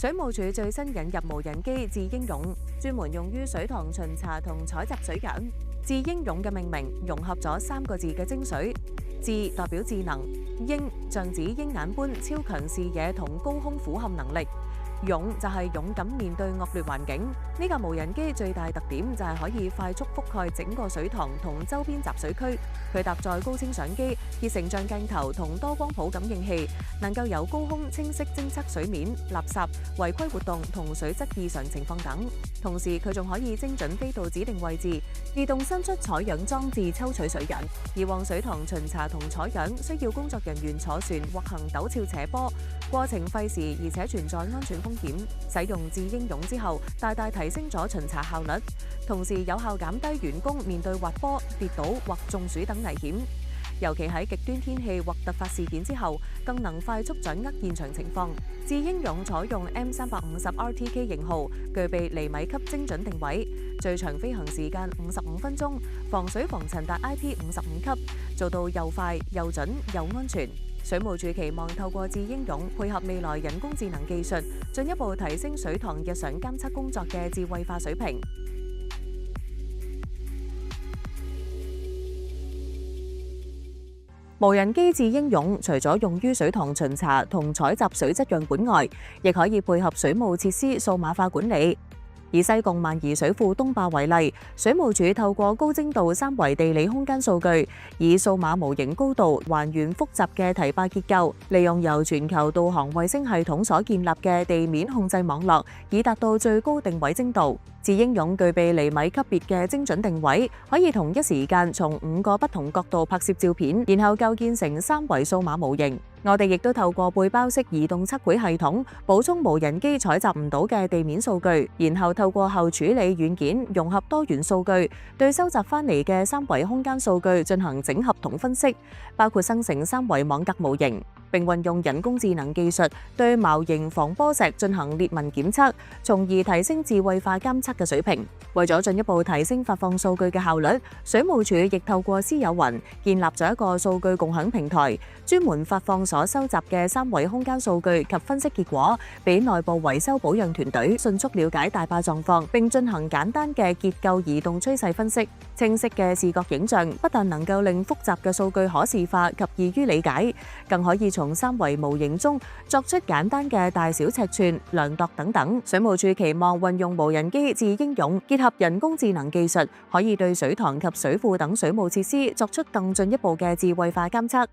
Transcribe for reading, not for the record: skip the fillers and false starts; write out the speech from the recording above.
水務署最新引入無人機智英勇，專門用於水塘巡查同採集水樣。智英勇嘅命名融合咗3個字嘅精髓，智代表智能，鷹像指鷹眼般超強視野同高空俯瞰能力。勇就係勇敢面對惡劣環境。呢架無人機最大特點就係可以快速覆蓋整個水塘同周邊集水區。佢搭載高清相機、熱成像鏡頭同多光譜感應器，能夠由高空清晰偵測水面、垃圾、違規活動同水質異常情況等。同時，佢仲可以精準飛到指定位置，自動伸出採樣裝置抽取水樣。以往水塘巡查同採樣需要工作人員坐船或行陡峭斜坡，過程費時而且存在安全風險。使用智英勇之後，大大提升咗巡查效率，同時有效減低員工面對滑坡、跌倒或中暑等危險。尤其喺極端天氣或突發事件之後，更能快速掌握現場情況。智英勇採用 M350RTK 型號，具備厘米級精準定位，最長飛行時間55分鐘，防水防塵達 IP55級，做到又快又準又安全。水務署期望透過智英勇配合未來人工智能技術，進一步提升水塘日常監測工作嘅智慧化水平。無人機智英勇除咗用於水塘巡查同採集水質樣本外，亦可以配合水務設施數碼化管理。以西貢萬宜水庫東壩為例，水務署透過高精度3維地理空間數據，以數碼模型高度還原複雜嘅堤壩結構，利用由全球導航衛星系統所建立嘅地面控制網絡，以達到最高定位精度。智英勇具備厘米級別嘅精準定位，可以同一時間從5個不同角度拍攝照片，然後構建成3維數碼模型。我哋亦都透過背包式移動測繪系統，補充無人機採集唔到嘅地面數據，然後透過後處理軟件融合多元數據，對收集翻嚟嘅3維空間數據進行整合同分析，包括生成3維網格模型，並運用人工智能技術對茅型防坡石進行裂紋檢測，從而提升智慧化監測嘅水平。為咗進一步提升發放數據嘅效率，水務署亦透過私有雲建立咗一個數據共享平台，專門發放所收集嘅3維空間數據及分析結果，俾內部維修保養團隊迅速了解大壩狀況，並進行簡單嘅結構移動趨勢分析。清晰嘅視覺影像不但能夠令複雜嘅數據可視化及易於理解，更可以從3維模型中作出簡單嘅大小尺寸量度等等。水務署期望運用無人機智英勇結合人工智能技術，可以對水塘及水庫等水務設施作出更進一步嘅智慧化監測。